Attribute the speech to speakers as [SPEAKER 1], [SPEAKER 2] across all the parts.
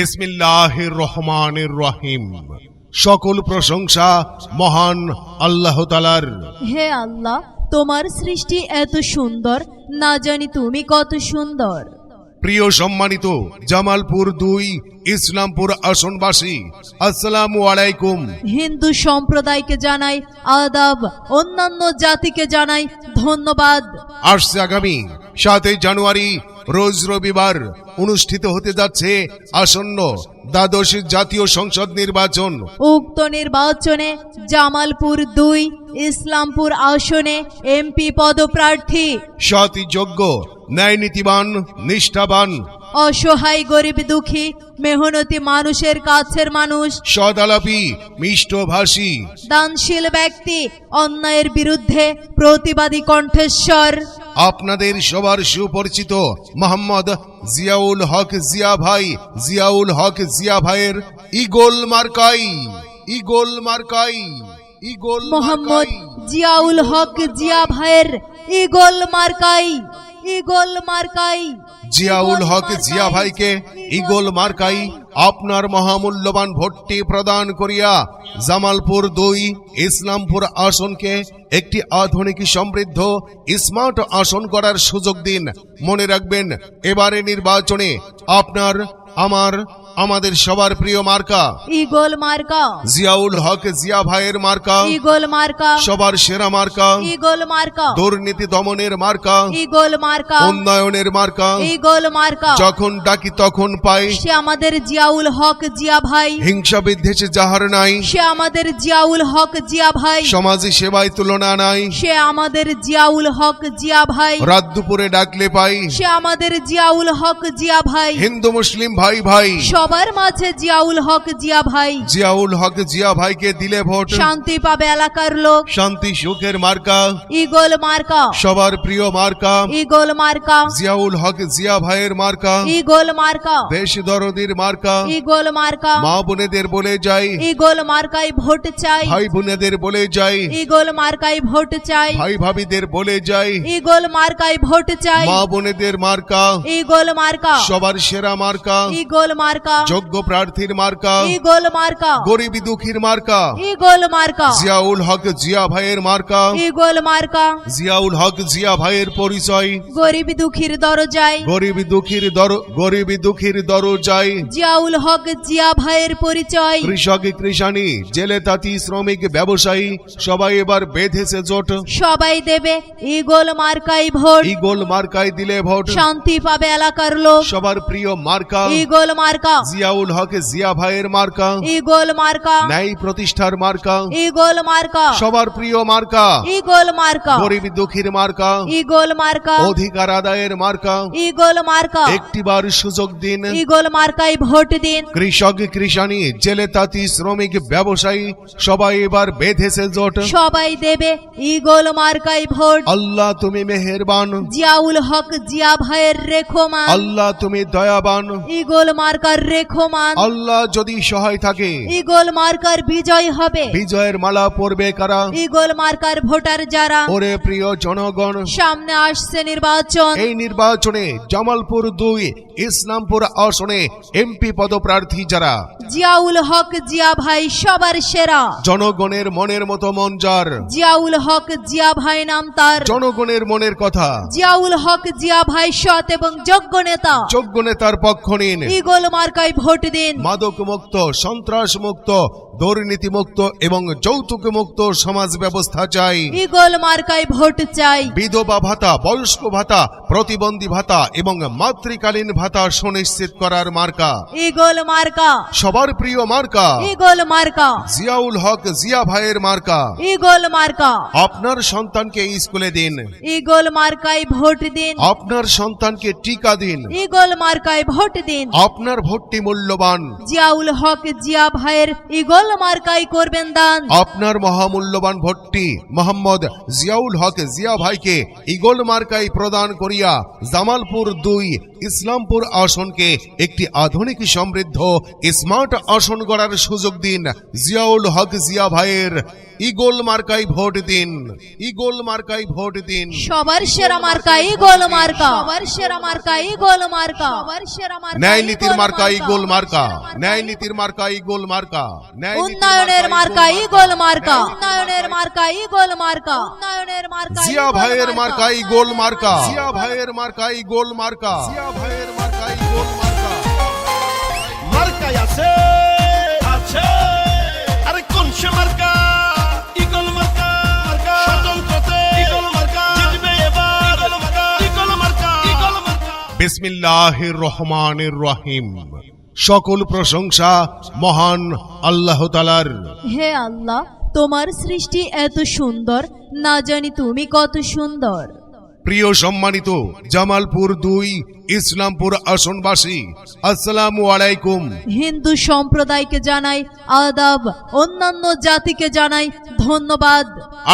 [SPEAKER 1] বিসমিল্লাহির রহমানির রহিম। সকল প্রশংসা মহান আল্লাহ তাআলার।
[SPEAKER 2] হে আল্লাহ, তোমার সৃষ্টি এত সুন্দর, না জানি তুমি কত সুন্দর।
[SPEAKER 1] প্রিয় সম্মানিত জামালপুর 2 ইসলামপুর আসনবাসী, আসসালামু আলাইকুম।
[SPEAKER 2] হিন্দু সম্প্রদায়কে জানাই আদাব, অন্যান্য জাতিকে জানাই ধন্যবাদ।
[SPEAKER 1] আসছে আগামী 7 জানুয়ারি রোজ রবিবার অনুষ্ঠিত হতে যাচ্ছে আসন্ন দ্বাদশ জাতীয় সংসদ নির্বাচন।
[SPEAKER 2] উক্ত নির্বাচনে জামালপুর 2 ইসলামপুর আসনে এমপি পদপ্রার্থী
[SPEAKER 1] সৎ, যোগ্য, ন্যায়নীতিবান, নিষ্ঠাবান,
[SPEAKER 2] অসহায় গরিব দুঃখী মেহনতি মানুষের কাছের মানুষ,
[SPEAKER 1] সদালাপী, মিষ্টভাষী,
[SPEAKER 2] দানশীল ব্যক্তি, অন্যায়ের বিরুদ্ধে প্রতিবাদী কণ্ঠস্বর,
[SPEAKER 1] আপনাদের সবার সুপরিচিত মোহাম্মদ জিয়াউল হক জিয়া ভাই, জিয়াউল হক জিয়া ভাইয়ের ঈগল মার্কাই, ঈগল মার্কাই, ঈগল
[SPEAKER 2] মোহাম্মদ
[SPEAKER 1] মার্কাই।
[SPEAKER 2] জিয়াউল হক জিয়া ভাইয়ের ঈগল মার্কাই, ঈগল মার্কাই।
[SPEAKER 1] জিয়াউল হক জিয়া ভাইকে ঈগল মার্কাই আপনার মহামূল্যবান ভোটটি প্রদান করিয়া জামালপুর 2 ইসলামপুর আসনকে একটি আধুনিক, সমৃদ্ধ, স্মার্ট আসন করার সুযোগ দিন। মনে রাখবেন, এবারে নির্বাচনে আপনার, আমাদের সবার প্রিয় মার্কা
[SPEAKER 2] ঈগল মার্কা,
[SPEAKER 1] জিয়াউল হক জিয়া ভাইয়ের মার্কা,
[SPEAKER 2] ঈগল মার্কা,
[SPEAKER 1] সবার সেরা মার্কা,
[SPEAKER 2] ঈগল মার্কা,
[SPEAKER 1] দুর্নীতি দমনের মার্কা,
[SPEAKER 2] ঈগল মার্কা,
[SPEAKER 1] উন্নয়নের মার্কা।
[SPEAKER 2] ঈগল মার্কা।
[SPEAKER 1] যখন ডাকি তখন পাই,
[SPEAKER 2] সে আমাদের জিয়াউল হক জিয়া ভাই,
[SPEAKER 1] হিংসা বিদ্বেষে যাহার নাই,
[SPEAKER 2] সে আমাদের জিয়াউল হক জিয়া ভাই,
[SPEAKER 1] সমাজে সেবায় তুলনা নাই।
[SPEAKER 2] সে আমাদের জিয়াউল হক জিয়া ভাই,
[SPEAKER 1] রাত দুপুরে ডাকলে পাই,
[SPEAKER 2] সে আমাদের জিয়াউল হক জিয়া ভাই।
[SPEAKER 1] হিন্দু মুসলিম ভাই ভাই,
[SPEAKER 2] সবার মাঝে জিয়াউল হক জিয়া ভাই।
[SPEAKER 1] জিয়াউল হক জিয়া ভাইকে দিলে ভোট,
[SPEAKER 2] শান্তি পাবে এলাকার লোক।
[SPEAKER 1] শান্তি সুখের মার্কা,
[SPEAKER 2] ঈগল মার্কা,
[SPEAKER 1] সবার প্রিয় মার্কা
[SPEAKER 2] ঈগল মার্কা,
[SPEAKER 1] জিয়াউল হক জিয়া ভাইয়ের মার্কা,
[SPEAKER 2] ঈগল মার্কা,
[SPEAKER 1] দেশ দরদির মার্কা।
[SPEAKER 2] ঈগল মার্কা।
[SPEAKER 1] মা বোনেদের বলে যাই,
[SPEAKER 2] ঈগল মার্কায় ভোট চাই,
[SPEAKER 1] ভাই বোনেদের বলে যাই,
[SPEAKER 2] ঈগল মার্কায় ভোট চাই,
[SPEAKER 1] ভাই ভাবিদের বলে যাই,
[SPEAKER 2] ঈগল মার্কায় ভোট চাই,
[SPEAKER 1] মা বোনেদের মার্কা,
[SPEAKER 2] ঈগল মার্কা,
[SPEAKER 1] সবার সেরা মার্কা,
[SPEAKER 2] ঈগল মার্কা,
[SPEAKER 1] যোগ্য প্রার্থীর মার্কা,
[SPEAKER 2] ঈগল মার্কা,
[SPEAKER 1] গরিবী দুঃখীর মার্কা,
[SPEAKER 2] ঈগল মার্কা,
[SPEAKER 1] জিয়াউল হক জিয়া ভাইয়ের মার্কা।
[SPEAKER 2] ঈগল মার্কা।
[SPEAKER 1] জিয়াউল হক জিয়া ভাইয়ের পরিচয়,
[SPEAKER 2] গরিব দুঃখীর দরজায়,
[SPEAKER 1] গরিবী দুঃখীর দরজায়।
[SPEAKER 2] জিয়াউল হক জিয়া ভাইয়ের পরিচয়।
[SPEAKER 1] কৃষক, কৃষানি, জেলে তাঁতি, শ্রমিক, ব্যবসায়ী সবাই এবার বেঁধেছে জোট।
[SPEAKER 2] সবাই দেবে ঈগল মার্কাই ভোট,
[SPEAKER 1] ঈগল মার্কায় দিলে ভোট,
[SPEAKER 2] শান্তি পাবে এলাকার লোক।
[SPEAKER 1] সবার প্রিয় মার্কা
[SPEAKER 2] ঈগল মার্কা,
[SPEAKER 1] জিয়াউল হক জিয়া ভাইয়ের মার্কা,
[SPEAKER 2] ঈগল মার্কা,
[SPEAKER 1] ন্যায় প্রতিষ্ঠার মার্কা,
[SPEAKER 2] ঈগল মার্কা,
[SPEAKER 1] সবার প্রিয় মার্কা,
[SPEAKER 2] ঈগল মার্কা,
[SPEAKER 1] গরিব দুঃখীর মার্কা,
[SPEAKER 2] ঈগল মার্কা,
[SPEAKER 1] অধিকার আদায়ের মার্কা।
[SPEAKER 2] ঈগল মার্কা।
[SPEAKER 1] একটিবার সুযোগ দিন,
[SPEAKER 2] ঈগল মার্কাই ভোট দিন।
[SPEAKER 1] কৃষক, কৃষানি, জেলে তাঁতি, শ্রমিক, ব্যবসায়ী সবাই এবার বেঁধেছে জোট।
[SPEAKER 2] সবাই দেবে ঈগল মার্কাই ভোট।
[SPEAKER 1] আল্লাহ তুমি মেহেরবান,
[SPEAKER 2] জিয়াউল হক জিয়া ভাইয়ের রেখমান,
[SPEAKER 1] আল্লাহ তুমি দয়াবান,
[SPEAKER 2] ঈগল মার্কার রেখমান।
[SPEAKER 1] আল্লাহ যদি সহায় থাকে
[SPEAKER 2] ঈগল মার্কার বিজয় হবে।
[SPEAKER 1] বিজয়ের মালা পরবে কারা?
[SPEAKER 2] ঈগল মার্কার ভোটার যারা।
[SPEAKER 1] ওরে প্রিয় জনগণ,
[SPEAKER 2] সামনে আসছে নির্বাচন।
[SPEAKER 1] এই নির্বাচনে জামালপুর 2 ইসলামপুর আসনে এমপি পদপ্রার্থী যারা,
[SPEAKER 2] জিয়াউল হক জিয়া ভাই সবার সেরা।
[SPEAKER 1] জনগণের মনের মতো মন যার,
[SPEAKER 2] জিয়াউল হক জিয়া ভাই নাম তার।
[SPEAKER 1] জনগণের মনের কথা,
[SPEAKER 2] জিয়াউল হক জিয়া ভাই সৎ এবং যোগ্য নেতা।
[SPEAKER 1] যোগ্য নেতার পক্ষ নিন।
[SPEAKER 2] ঈগল মার্কায় ভোট দিন।
[SPEAKER 1] মাদক মুক্ত, সন্ত্রাস মুক্ত, দুর্নীতি মুক্ত এবং যৌতুক মুক্ত সমাজ ব্যবস্থা চাই।
[SPEAKER 2] ঈগল মার্কায় ভোট চাই।
[SPEAKER 1] বিধবা ভাতা, বয়স্ক ভাতা, প্রতিবন্ধী ভাতা এবং মাতৃকালীন ভাতা সুনিশ্চিত করার মার্কা
[SPEAKER 2] ঈগল মার্কা,
[SPEAKER 1] সবার প্রিয় মার্কা
[SPEAKER 2] ঈগল মার্কা,
[SPEAKER 1] জিয়াউল হক জিয়া ভাইয়ের মার্কা।
[SPEAKER 2] ঈগল মার্কা।
[SPEAKER 1] আপনার সন্তানকে স্কুলে দিন,
[SPEAKER 2] ঈগল মার্কায় ভোট দিন।
[SPEAKER 1] আপনার সন্তানকে টিকা দিন,
[SPEAKER 2] ঈগল মার্কায় ভোট দিন।
[SPEAKER 1] আপনার ভোটটি মূল্যবান।
[SPEAKER 2] জিয়াউল হক জিয়া ভাইয়ের ঈগল মার্কায় করবেন দান।
[SPEAKER 1] আপনার মহামূল্যবান ভোটটি মোহাম্মদ জিয়াউল হক জিয়া ভাইকে ঈগল মার্কায় প্রদান করিয়া জামালপুর 2 ইসলামপুর আসনকে একটি আধুনিক, সমৃদ্ধ, স্মার্ট আসন গড়ার সুযোগ দিন। জিয়াউল হক জিয়া ভাইয়ের ঈগল মার্কায় ভোট দিন, ঈগল মার্কায় ভোট দিন।
[SPEAKER 2] সবার সেরা মার্কা ঈগল মার্কা, সবার সেরা মার্কা ঈগল মার্কা, সবার সেরা মার্কা।
[SPEAKER 1] ন্যায় ন্যায় নীতির মার্কা ইগল মার্কা, ন্যায় নীতির মার্কা ইগল মার্কা,
[SPEAKER 2] উন্নয়নের মার্কা ইগল মার্কা, উন্নয়নের মার্কা ইগল মার্কা, উন্নয়নের মার্কা
[SPEAKER 1] জিয়া ভাইয়ের মার্কা ইগল মার্কা, জিয়া ভাইয়ের মার্কা ইগল মার্কা, জিয়া ভাইয়ের মার্কা ইগল মার্কা।
[SPEAKER 3] মার্কায় আছে আছে আরে কোন সে মার্কা ইগল মার্কা মার্কা স্বতন্ত্রতে ইগল মার্কা জিতবে এবার ইগল মার্কা ইগল মার্কা ইগল মার্কা।
[SPEAKER 1] বিসমিল্লাহির রহমানির রহিম। সকল প্রশংসা মহান আল্লাহ তাআলার।
[SPEAKER 2] হে আল্লাহ, তোমার সৃষ্টি এত সুন্দর, না জানি তুমি কত সুন্দর।
[SPEAKER 1] প্রিয় সম্মানিত জামালপুর 2 ইসলামপুর আসনবাসী, আসসালামু আলাইকুম।
[SPEAKER 2] হিন্দু সম্প্রদায়কে জানাই আদাব, অন্যান্য জাতিকে জানাই ধন্যবাদ।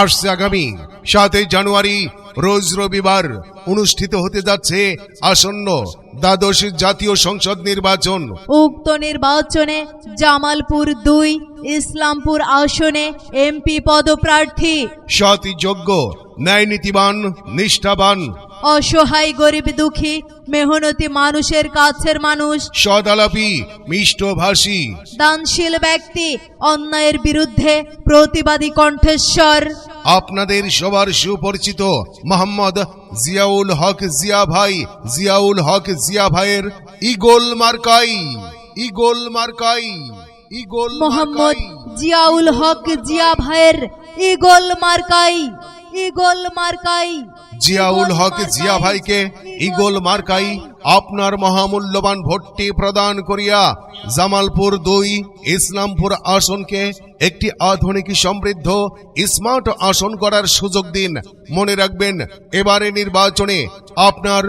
[SPEAKER 1] আসছে আগামী 7 জানুয়ারি রোজ রবিবার অনুষ্ঠিত হতে যাচ্ছে আসন্ন দ্বাদশ জাতীয় সংসদ নির্বাচন।
[SPEAKER 2] উক্ত নির্বাচনে জামালপুর 2 ইসলামপুর আসনে এমপি পদপ্রার্থী
[SPEAKER 1] সৎ যোগ্য, ন্যায় নীতিবান, নিষ্ঠাবান,
[SPEAKER 2] অসহায় গরিব দুঃখী মেহনতি মানুষের কাছের মানুষ,
[SPEAKER 1] সদালাপী, মিষ্টভাষী,
[SPEAKER 2] দানশীল ব্যক্তি, অন্যায়ের বিরুদ্ধে প্রতিবাদী কণ্ঠস্বর,
[SPEAKER 1] আপনাদের সবার সুপরিচিত মোহাম্মদ জিয়াউল হক জিয়া ভাই, জিয়াউল হক জিয়া ভাইয়ের ইগল মার্কাই, ইগল মার্কাই, ইগল
[SPEAKER 2] মোহাম্মদ
[SPEAKER 1] মার্কাই।
[SPEAKER 2] জিয়াউল হক জিয়া ভাইয়ের ইগল মার্কাই, ইগল মার্কাই।
[SPEAKER 1] জিয়াউল হক জিয়া ভাইকে ইগল মার্কাই আপনার মহামূল্যবান ভোটটি প্রদান করিয়া জামালপুর 2 ইসলামপুর আসনকে একটি আধুনিক সমৃদ্ধ স্মার্ট আসন করার সুযোগ দিন। মনে রাখবেন, এবারে নির্বাচনে আপনার,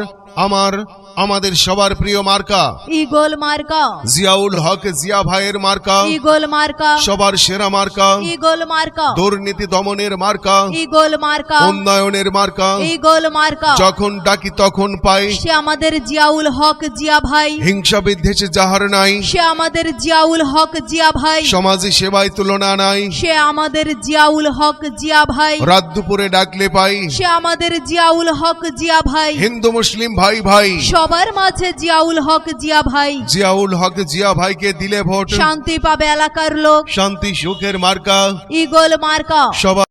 [SPEAKER 1] আমাদের সবার প্রিয় মার্কা
[SPEAKER 2] ইগল মার্কা,
[SPEAKER 1] জিয়াউল হক জিয়া ভাইয়ের মার্কা,
[SPEAKER 2] ইগল মার্কা,
[SPEAKER 1] সবার সেরা মার্কা,
[SPEAKER 2] ইগল মার্কা,
[SPEAKER 1] দুর্নীতি দমনের মার্কা,
[SPEAKER 2] ইগল মার্কা,
[SPEAKER 1] উন্নয়নের মার্কা।
[SPEAKER 2] ইগল মার্কা।
[SPEAKER 1] যখন ডাকি তখন পাই,
[SPEAKER 2] সে আমাদের জিয়াউল হক জিয়া ভাই,
[SPEAKER 1] হিংসা বিদ্বেষে যাহার নাই,
[SPEAKER 2] সে আমাদের জিয়াউল হক জিয়া ভাই,
[SPEAKER 1] সমাজে সেবায় তুলনা নাই,
[SPEAKER 2] সে আমাদের জিয়াউল হক জিয়া ভাই,
[SPEAKER 1] রাত দুপুরে ডাকলে পাই,
[SPEAKER 2] সে আমাদের জিয়াউল হক জিয়া ভাই,
[SPEAKER 1] হিন্দু মুসলিম ভাই ভাই,
[SPEAKER 2] সবার মাঝে জিয়াউল হক জিয়া ভাই।
[SPEAKER 1] জিয়াউল হক জিয়া ভাইকে দিলে ভোট,
[SPEAKER 2] শান্তি পাবে এলাকার লোক,
[SPEAKER 1] শান্তি সুখের মার্কা,
[SPEAKER 2] ইগল মার্কা।
[SPEAKER 1] সবার